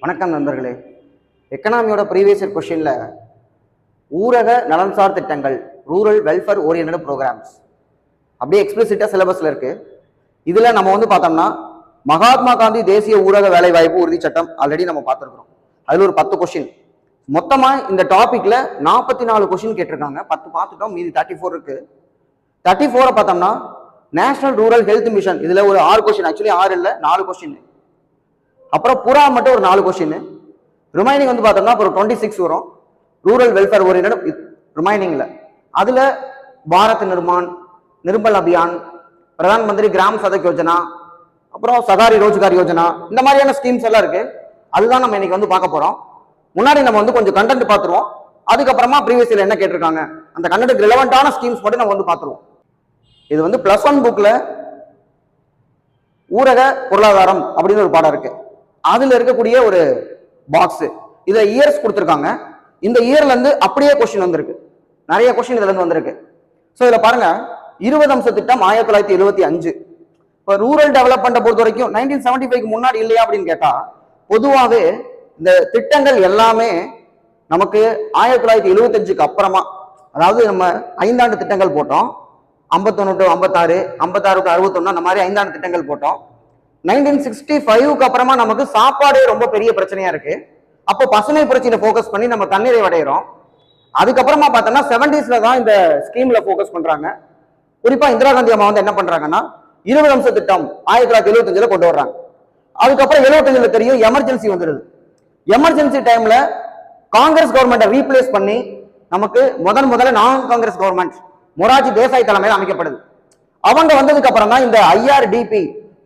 வணக்கம் நண்பர்களே. எக்கனாமியோட previous year கொஸ்டின்ல ஊரக நலன்சார் திட்டங்கள், ரூரல் வெல்ஃபேர் ஓரியன்டட் ப்ரோக்ராம்ஸ் அப்படியே எக்ஸ்பிளிசிட்டா சிலபஸ்ல இருக்கு. இதுல நம்ம பார்த்தோம்னா மகாத்மா காந்தி தேசிய ஊரக வேலைவாய்ப்பு உறுதி சட்டம் ஆல்ரெடி நம்ம பார்த்துருக்கோம். அதுல ஒரு 10 கொஸ்டின் மொத்தமா இந்த டாபிக்ல 44 கொஸ்டின் கேட்டிருக்காங்க. 10 பார்த்துட்டோம், மீதி 34 இருக்கு. 34 பார்த்தோம்னா நேஷனல் ரூரல் ஹெல்த் மிஷன், இதுல ஒரு 6 கொஸ்டின், ஆக்சுவலி 6 இல்ல 4 கொஸ்டின். அப்புறம் புறா மட்டும் ஒரு 4 கொஸ்டின். ரிமைனிங் பார்த்தோம்னா ஒரு 26 வரும். ரூரல் வெல்ஃபேர் ஓரியன்டட் ரிமைனிங்ல அதுல பாரத் நிர்மான், நிர்மல் அபியான், பிரதான் மந்திரி கிராம் சதக் யோஜனா, அப்புறம் சகாரி ரோஜ்கார் யோஜனா, இந்த மாதிரியான ஸ்கீம்ஸ் எல்லாம் இருக்கு. அதுதான் நம்ம இன்னைக்கு பார்க்க போறோம். முன்னாடி நம்ம கொஞ்சம் கண்டென்ட் பார்த்துருவோம். அதுக்கப்புறமா ப்ரீவியஸ் இயர்ல என்ன கேட்டிருக்காங்க அந்த கண்டென்ட் ரிலவெண்டான ஸ்கீம்ஸ் மட்டும் நம்ம பார்த்துருவோம். இது +1 புக்ல ஊரக பொருளாதாரம் அப்படின்னு ஒரு பாடம் இருக்கு. அதுல இருக்கக்கூடிய ஒரு பாக்ஸ், இத இயர்ஸ் கொடுத்திருக்காங்க. இந்த இயர்ல இருந்து அப்படியே கொஸ்டின் வந்திருக்கு. நிறைய கொஸ்டின் இதுல இருந்து வந்திருக்கு. சோ இதுல பாருங்க, 20 அம்ச திட்டம் 1975. இப்ப ரூரல் டெவலப்மெண்ட் பொறுத்த வரைக்கும் 1975க்கு முன்னாடி இல்லையா அப்படின்னு கேட்டா, பொதுவாகவே இந்த திட்டங்கள் எல்லாமே நமக்கு 1975க்கு அப்புறமா, அதாவது நம்ம 5 ஆண்டு திட்டங்கள் போட்டோம். 51 to 56, 56 to 61, அந்த மாதிரி 5 ஆண்டு திட்டங்கள் போட்டோம். 1965க்கு அப்புறமா நமக்கு சாப்பாடே ரொம்ப பெரிய பிரச்சனையா இருக்கு. அப்போ பசுமை புரட்சியில போக்கஸ் பண்ணி நம்ம தன்னிறைவு அடைகிறோம். அதுக்கப்புறமா பார்த்தோம்னா 70ஸ்ல தான் இந்த ஸ்கீம்ல போக்கஸ் பண்றாங்க. குறிப்பா இந்திரா காந்தி அம்மா என்ன பண்றாங்கன்னா 20 அம்ச திட்டம் 1975ல கொண்டு வர்றாங்க. அதுக்கப்புறம் 75ல தெரியும் எமர்ஜென்சி வந்துடுது. எமர்ஜென்சி டைம்ல காங்கிரஸ் கவர்மெண்ட்டை ரீப்ளேஸ் பண்ணி நமக்கு முதல்ல நான் காங்கிரஸ் கவர்மெண்ட் மொரார்ஜி தேசாய் தலைமையில் அமைக்கப்படுது. அவங்க வந்ததுக்கு அப்புறம் தான் இந்த IRDP,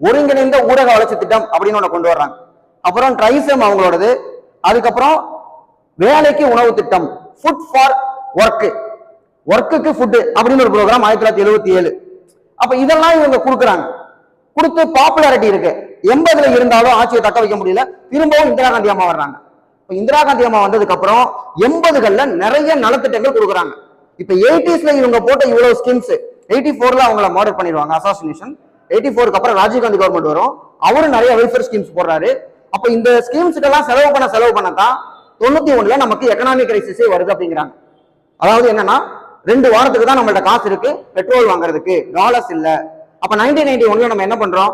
ஒருங்கிணைந்த ஊரக வளர்ச்சி திட்டம் அப்படின்னு ஒண்ணு கொண்டு வர்றாங்க. அப்புறம் ட்ரைசம் அவங்களோடது. அதுக்கப்புறம் வேலைக்கு உணவு திட்டம், ஃபுட் ஃபார் ஒர்க், ஒர்க்குக்கு ஃபுட் அப்படின்னு ஒரு ப்ரோக்ராம் 1977. அப்ப இதெல்லாம் இவங்க கொடுக்குறாங்க. கொடுத்து பாப்புலாரிட்டி இருக்கு. 80ல இருந்தாலும் ஆட்சியை தக்க வைக்க முடியல. திரும்பவும் இந்திரா காந்தி அம்மா வர்றாங்க. இந்திரா காந்தி அம்மா வந்ததுக்கு அப்புறம் 80கள்ல நிறைய நலத்திட்டங்கள் கொடுக்குறாங்க. இப்ப 80ஸ்ல இவங்க போட்ட இவ்வளவு ஸ்கீம்ஸ் 84ல அவங்கள மாடல் பண்ணிடுவாங்க, அசாசினேஷன். 84க்கு அப்புறம் ராஜீவ்காந்தி கவர்மெண்ட் வரும். அவரும் நிறைய வெல்ஃபேர் ஸ்கீம்ஸ் போடுறாரு. அப்ப இந்த ஸ்கீம்ஸ்க்கு எல்லாம் செலவு பண்ணதான் 91ல நமக்கு எக்கனாமிக் கிரைசிஸே வருது அப்படிங்கிறாங்க. அதாவது என்னன்னா 2 வாரத்துக்கு தான் நம்மள்ட்ட காசு இருக்கு பெட்ரோல் வாங்குறதுக்கு, டாலர்ஸ் இல்ல. அப்ப 1991ல நம்ம என்ன பண்றோம்,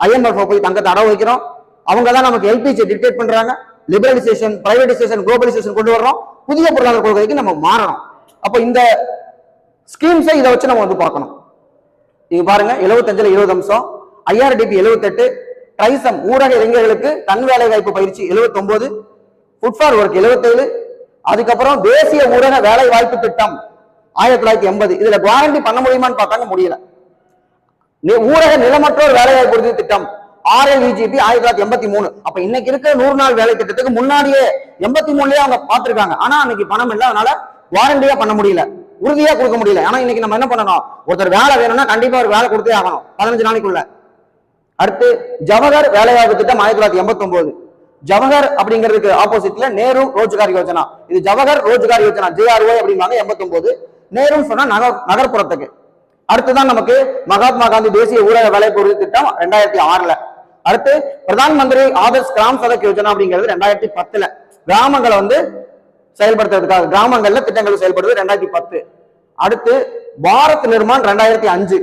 IMF போய் தங்கத்தை அடவு வைக்கிறோம். அவங்க தான் நமக்கு LPG டிக்டேட் பண்றாங்க. லிபரலைசேஷன், பிரைவேடைசேஷன், குளோபலைசேஷன் கொண்டு வர்றோம். புதிய பொருளாதார கொள்கைக்கு நம்ம மாறணும். அப்ப இந்த ஸ்கீம்ஸை இதை வச்சு நம்ம பார்க்கணும். நீங்க பாருங்க, 75ல 20 அம்சம், IRDP 78, ட்ரைசம் ஊரக இளைஞர்களுக்கு தன் வேலை வாய்ப்பு பயிற்சி 79, ஃபுட் ஃபார் ஒர்க் 77, அதுக்கப்புறம் தேசிய ஊரக வேலை வாய்ப்பு திட்டம் 1980. இதுல குவாரண்டி பண்ண முடியுமான்னு பார்த்தாங்க, முடியல. ஊரக நிலமற்றோர் வேலை வாய்ப்பு உறுதி திட்டம் RLEGP 1983. அப்ப இன்னைக்கு இருக்கிற 100 நாள் வேலை திட்டத்துக்கு முன்னாடியே 83லயே அவங்க பார்த்திருக்காங்க. ஆனா அன்னைக்கு பணம் இல்லை, அதனால வாரண்டியா பண்ண முடியல, உறுதியா கொடுக்க முடியல. ஆனா இன்னைக்கு நம்ம என்ன பண்ணணும், ஒருத்தர் வேலை வேணும்னா கண்டிப்பா ஒரு வேலை கொடுத்தே ஆகணும் 15 நாளைக்குள்ள. அடுத்து ஜவஹர் வேலைவாய்ப்பு திட்டம் 1989. ஜவஹர் அப்படிங்கிறதுக்கு ஆப்போசிட்ல நேரு ரோஜ்கார் யோஜனா. இது ஜவஹர் ரோஜ்கார் யோஜனா, JRY அப்படிம்பாங்க. 89 நேருன்னு சொன்னா நகர்ப்புறத்துக்கு. அடுத்துதான் நமக்கு மகாத்மா காந்தி தேசிய ஊரக வேலைவாய்ப்பு உறுதி திட்டம் 2006ல. அடுத்து பிரதான் மந்திரி ஆதர்ஷ் கிராம் சதக் யோஜனா அப்படிங்கிறது 2010ல. கிராமங்களை செயல்படுத்துறதுக்காக கிராமங்கள்ல திட்டங்கள் செயல்படுறது 2010. அடுத்து பாரத் நிர்மான் 2005.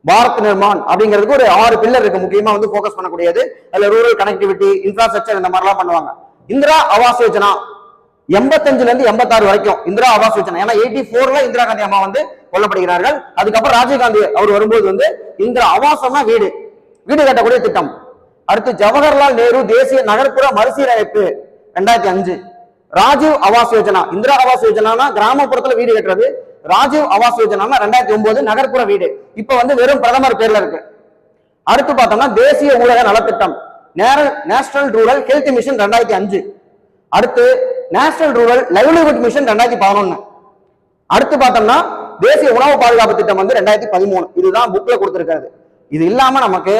பாரத் நிர்மான் அப்படிங்கிறதுக்கு ஒரு 6 பில்லர் இருக்கு, முக்கியமா போக்கஸ் பண்ணக்கூடியது. அதுல ரூரல் கனெக்டிவிட்டி, இன்ஃப்ராஸ்ட்ரக்சர், இந்த மாதிரிலாம் பண்ணுவாங்க. இந்திரா ஆவாஸ் யோஜனா 85ல இருந்து 86 வரைக்கும் இந்திரா ஆவாஸ் யோஜனா. ஏன்னா 84ல இந்திரா காந்தி அம்மா கொல்லப்படுகிறார்கள். அதுக்கப்புறம் ராஜீவ்காந்தி அவர் வரும்போது இந்திரா ஆவாசம்னா வீடு கட்டக்கூடிய திட்டம். அடுத்து ஜவஹர்லால் நேரு தேசிய நகர்ப்புற மறுசீரமைப்பு 2005. ராஜீவ் ஆவாஸ் யோஜனா, இந்திரா ஆவாஸ் யோஜனா கிராமப்புறத்துல வீடு கட்டுறது, ராஜீவ் ஆவாஸ் யோஜனா 2009 நகர்ப்புற வீடு. இப்ப வெறும் பிரதமர் பேர்ல இருக்கு. அடுத்து பார்த்தோம்னா தேசிய ஊரக நலத்திட்டம் நேஷனல் ரூரல் ஹெல்த் மிஷன் 2005. அடுத்து நேஷனல் ரூரல் லைவ்லிஹுட் மிஷன் 2011. அடுத்து பார்த்தோம்னா தேசிய உணவு பாதுகாப்பு திட்டம் 2013. இதுதான் புக்ல கொடுத்திருக்கிறது. இது இல்லாம நமக்கு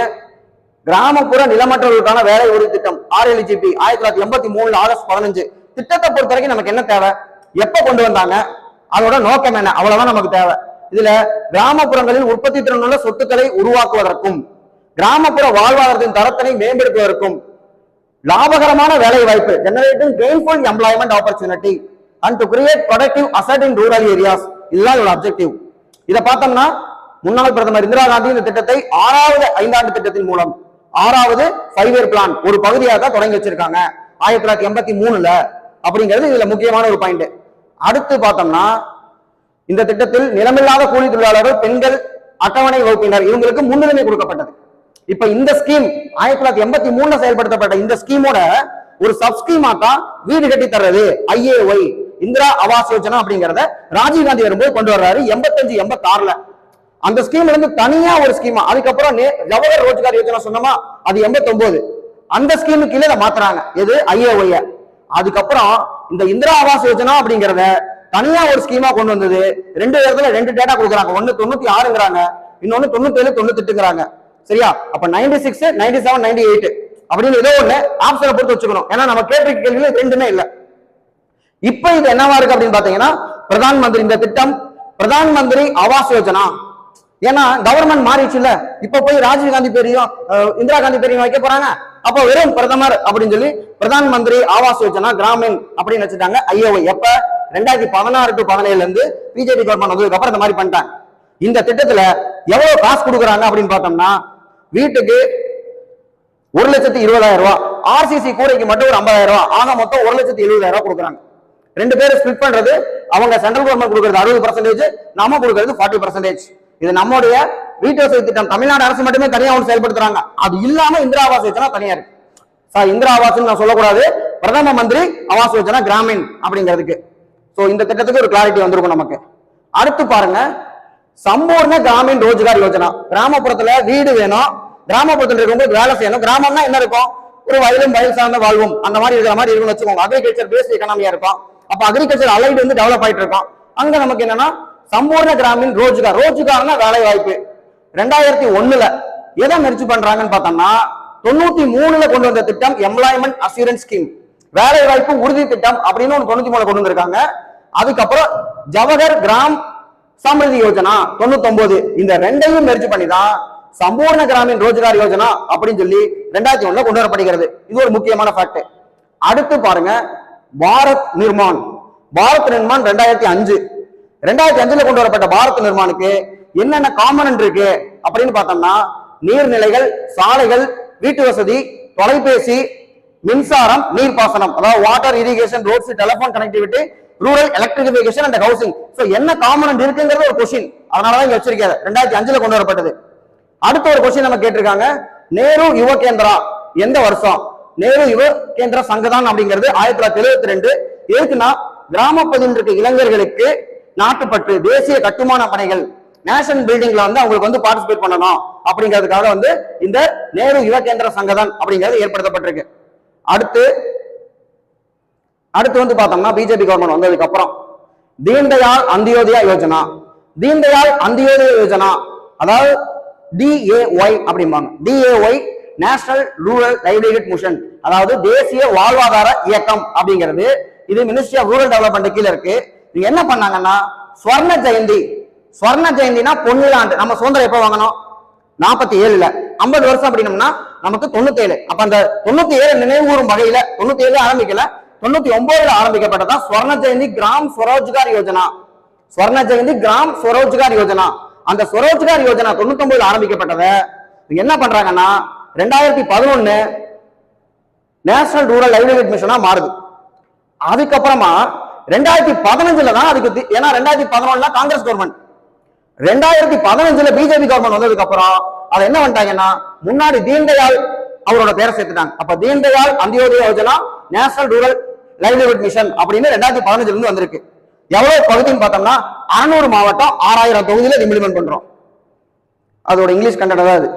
கிராமப்புற நிலமற்றவர்களுக்கான வேலை உறுதி திட்டம் RLEGP 1983 ஆகஸ்ட் 15. திட்டத்தை பொறுத்த வரைக்கும் நமக்கு என்ன தேவை, எப்ப கொண்டு வந்தாங்க, அதோட நோக்கம் என்ன, அவ்வளவுதான் நமக்கு தேவை. இதுல கிராமப்புறங்களில் உற்பத்தி திறனுள்ள சொத்துக்களை உருவாக்குவதற்கும் கிராமப்புற வாழ்வாதாரத்தின் தரத்தினை மேம்படுத்துவதற்கும் லாபகரமான வேலை வாய்ப்பு, generating gainful employment opportunity and to create productive asset in rural areas, இதுதான் இதோட அப்ஜெக்டிவ். இதை பார்த்தோம்னா முன்னாள் பிரதமர் இந்திரா காந்தி இந்த திட்டத்தை 6வது ஐந்தாண்டு திட்டத்தின் மூலம் 6வது 5 இயர் பிளான் ஒரு பகுதியாக தொடங்கி வச்சிருக்காங்க 1983ல அப்படிங்கிறது இதுல முக்கியமான ஒரு பாயிண்ட். அடுத்து பார்த்தோம்னா இந்த திட்டத்தில் நிலமில்லாத கூலி தொழிலாளர்கள், பெண்கள், அட்டவணை வகுப்பினர் இவங்களுக்கு முன்னுரிமை கொடுக்கப்பட்டது. இப்ப இந்த ஸ்கீம் 1983ல செயல்படுத்தப்பட்ட இந்த ஸ்கீமோட ஒரு சப்ஸ்கீமா தான் வீடு கட்டி தர்றது IAY, இந்திரா ஆவாஸ் யோஜனா அப்படிங்கறத ராஜீவ்காந்தி வரும்போது கொண்டு வர்றாரு 85-86ல. அந்த ஸ்கீம்ல இருந்து தனியா ஒரு ஸ்கீமா, அதுக்கப்புறம் ஜவஹர் ரோஜ்கார் யோஜனா சொன்னோமா அது 89, அந்த ஸ்கீமுக்கு கீழே மாத்துறாங்க எது IAY. அதுக்கப்புறம் இந்த இந்திரா ஆவாஸ் யோஜனா அப்படிங்கறத தனியா ஒரு ஸ்கீமா கொண்டு வந்தது. 2 இடத்துல 2 டேட்டா கொடுக்குறாங்க, ஒன்னு 96ங்கிறாங்க, இன்னொன்னு 97 98ங்கிறாங்க. சரியா? அப்ப 96 97 98 அப்படின்னு ஏதோ ஒண்ணு ஆப்ஷனை பொறுத்து வச்சுக்கணும். ஏன்னா நம்ம கேட்டிருக்க கேள்வியில ரெண்டுமே இல்ல. இப்ப இது என்னவா இருக்கு அப்படின்னு பாத்தீங்கன்னா பிரதான் மந்திரி இந்த திட்டம் பிரதான் மந்திரி ஆவாஸ் யோஜனா. ஏன்னா கவர்மெண்ட் மாறிடுச்சு இல்ல, இப்ப போய் ராஜீவ் காந்தி பேரையும் இந்திரா காந்தி பேரையும் வைக்க போறாங்க. அப்ப வெறும் பிரதமர் அப்படின்னு சொல்லி பிரதான் மந்திரி ஆவாஸ் யோஜனா கிராமின் அப்படின்னு வச்சுட்டாங்க IAY. எப்ப 2016 to 17 இருந்து பிஜேபி கவர்மெண்ட் வந்ததுக்கு அப்புறம் இந்த மாதிரி பண்ணிட்டாங்க. இந்த திட்டத்துல எவ்வளவு காசு கொடுக்குறாங்க அப்படின்னு பார்த்தோம்னா வீட்டுக்கு 1,20,000 ரூபாய், RCC கூரைக்கு மட்டும் ஒரு 50,000 ரூபாய், ஆக மொத்தம் 1,70,000 ரூபாய் கொடுக்குறாங்க. 2 பேரும் ஸ்பிளிட் பண்றது, அவங்க சென்ட்ரல் கவர்மெண்ட் கொடுக்கறது 60%, நாம கொடுக்கறது 40%. இது நம்முடைய வீட்டு வசதி திட்டம் தமிழ்நாடு அரசு மட்டுமே தனியா ஒன்று செயல்படுத்துறாங்க. அது இல்லாம இந்திரா ஆவாஸ் யோஜனா தனியா இருக்கு. இந்திரா ஆவாஸ் நான் சொல்லக்கூடாது, பிரதம மந்திரி ஆவாஸ் யோஜனா கிராமின் அப்படிங்கிறதுக்கு. சோ இந்த திட்டத்துக்கு ஒரு கிளாரிட்டி வந்திருக்கும் நமக்கு. அடுத்து பாருங்க, சம்பூர்ண கிராமின் ரோஜ்கார் யோஜனா. கிராமப்புறத்துல வீடு வேணும், கிராமப்புறத்துல இருக்கவங்களுக்கு வேலை செய்யணும். கிராமம்னா என்ன இருக்கும்? ஒரு வயலும் வயல் சார்ந்த வாழ்வும் அந்த மாதிரி இருக்கிற மாதிரி இருக்குன்னு வச்சுக்கோங்க. அக்ரிகல்ச்சர் பேஸ்ட் எக்கனாமியா இருக்கும். அப்ப அக்ரிகல்ச்சர் அலைடு வந்து டெவலப் ஆயிட்டு இருக்கும். அங்க நமக்கு என்னன்னா சம்பூர்ண கிராமின் ரோஜ்கார், ரோஜ்கார்னா வேலை வாய்ப்பு. 2001ல எதை முயற்சி பண்றாங்கன்னு பார்த்தோம்னா 93ல கொண்டு வந்த திட்டம் எம்ப்ளாய்மெண்ட் அசூரன்ஸ் ஸ்கீம், வேலை வாய்ப்பு உறுதி திட்டம் அப்படின்னு 93ல கொண்டு வந்திருக்காங்க. அதுக்கப்புறம் ஜவஹர் கிராம் சமிருதி யோஜனா 99, இந்த ரெண்டையும் முயற்சி பண்ணிதான் சம்பூர்ண கிராமின் ரோஜ்கார் யோஜனா அப்படின்னு சொல்லி 2001ல கொண்டு வரப்படுகிறது. இது ஒரு முக்கியமான ஃபேக்ட். அடுத்து பாருங்க, பாரத் நிர்மான். பாரத் நிர்மான் 2005ல கொண்டு வரப்பட்ட பாரத் நிர்மானுக்கு என்னென்ன காம்பனன்ட் இருக்கு அப்படின்னு பார்த்தோம்னா நீர்நிலைகள், சாலைகள், வீட்டு வசதி, தொலைபேசி, மின்சாரம், நீர்ப்பாசனம், அதாவது water irrigation, roads, telephone connectivity, rural electrification and housing. So என்ன காம்பனன்ட் இருக்குங்கிறது ஒரு கொஸ்டின், அதனாலதான் இங்க வச்சிருக்காரு. 2005ல கொண்டு வரப்பட்டது. அடுத்த ஒரு கொஸ்டின் நம்ம கேட்டிருக்காங்க, நேரு யுவ கேந்திரா எந்த வருஷம்? நேரு யுவ கேந்திர சங்கதான் அப்படிங்கிறது 1972. எதுக்குன்னா கிராமப்பகுதியில் இருக்க இளைஞர்களுக்கு நாட்டுப்பற்று, தேசிய கட்டுமான பணிகள், நேஷனல் பில்டிங்ல வந்து அவங்களுக்கு வந்து பார்ட்டிசிபேட் பண்ணணும் அப்படிங்கிறதுக்காக வந்து இந்த நேரு யுவ கேந்திர சங்கதான் அப்படிங்கிறது ஏற்படுத்தப்பட்டிருக்கு. அடுத்து வந்து பார்த்தோம்னா பிஜேபி கவர்மெண்ட் வந்ததுக்கு அப்புறம் தீன்தயாள் அந்தியோதயா யோஜனா. தீன்தயாள் அந்தியோதயா யோஜனா அதாவது DAY அப்படிம்பாங்க. DAY national rural livelihood mission, அதாவது தேசிய வாழ்வாதார இயக்கம் அப்படிங்கிறது. இது மினிஸ்ட்ரி ஆஃப் ரூரல் டெவலப்மெண்ட் கீழ இருக்கு. இது என்ன பண்ணாங்கன்னா ஸ்வர்ண ஜெயந்தி, ஸ்வர்ண ஜெயந்தினா பொன்னிலாண்டு. நம்ம சுதந்திரம் எப்ப வாங்கணும்? 47ல. 50 வருஷம் அப்படின்னம்னா நமக்கு 97. அப்ப அந்த 97 நினைவுகூறும் வகையில 97 ஆரம்பிக்கல, 99ல ஆரம்பிக்கப்பட்டதான் ஸ்வர்ண ஜெயந்தி கிராம் ஸ்வரோஜ்கார் யோஜனா. ஸ்வர்ண ஜெயந்தி கிராம் ஸ்வரோஜ்கார் யோஜனா. அந்த ஸ்வரோஜ்கார் யோஜனா 99ல ஆரம்பிக்கப்பட்டத என்ன பண்றாங்கன்னா 2011 நேஷனல் ரூரல் லைவ்லிஹுட் மிஷனா மாறுது. அதுக்கப்புறமா 2015ல தான் அதுக்கு, ஏன்னா 2011ல காங்கிரஸ் கவர்மெண்ட், 2015ல பிஜேபி கவர்மெண்ட் வந்ததுக்கு அப்புறம் அதை என்ன பண்ணிட்டாங்கன்னா முன்னாடி தீன்தயாள் அவரோட பேரை சேர்த்துட்டாங்க. அப்ப Deendayal Antyodaya Yojana national rural livelihood mission அப்படின்னு 2015ல இருந்து வந்திருக்கு. எவ்வளவு பகுதின்னு பார்த்தோம்னா 600 மாவட்டம், 6000 தொகுதியில இம்ப்ளிமெண்ட் பண்றோம். அதோட இங்கிலீஷ் கண்டென்ட் தான் இது.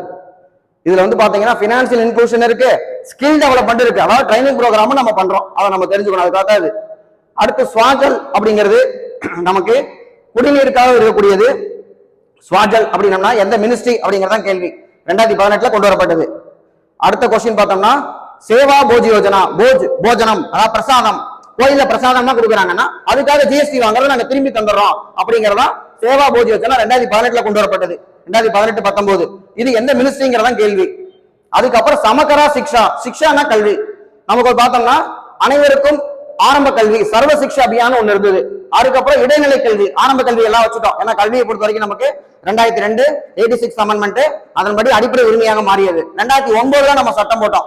இதுல வந்து பாத்தீங்கன்னா பினான்சியல் இன்க்ளூஷன் இருக்கு, ஸ்கில் டெவலப்மெண்ட் இருக்கு, அதாவது ட்ரைனிங் ப்ரோக்ராம் நம்ம பண்றோம், அதை நம்ம தெரிஞ்சுக்கணும். அதுக்காக இது. அடுத்து ஸ்வாஜல் அப்படிங்கிறது நமக்கு குடிநீருக்காக இருக்கக்கூடியது. ஸ்வாஜல் அப்படின்னா எந்த மினிஸ்ட்ரி அப்படிங்கறதான் கேள்வி. 2018ல கொண்டு வரப்பட்டது. அடுத்த கொஸ்டின் பார்த்தோம்னா சேவா போஜ் யோஜனா. போஜனம் அதாவது பிரசாதம், கோயில பிரசாதம் தான் கொடுக்குறாங்கன்னா அதுக்காக GST வாங்குறத நாங்க திரும்பி தந்துடுறோம் அப்படிங்கறதா சேவா போஜ் யோஜனா 2018ல கொண்டு வரப்பட்டது. 2018-19 இது எந்த மினிஸ்ட்ரிங்கிறதான் கேள்வி. அதுக்கப்புறம் சமகரா சிக்ஷா, சிக்ஷானா கல்வி, நமக்கு பார்த்தோம்னா அனைவருக்கும் ஆரம்ப கல்வி சர்வ சிக்ஷா அபியான் ஒண்ணு இருந்தது. அதுக்கப்புறம் இடைநிலை கல்வி, ஆரம்ப கல்வி எல்லாம் வச்சுட்டோம். ஏன்னா கல்வியை பொறுத்த வரைக்கும் நமக்கு 2002 86 அமெண்ட்மெண்ட் அதன்படி அடிப்படை உரிமையாக மாறியது. 2009 நம்ம சட்டம் போட்டோம்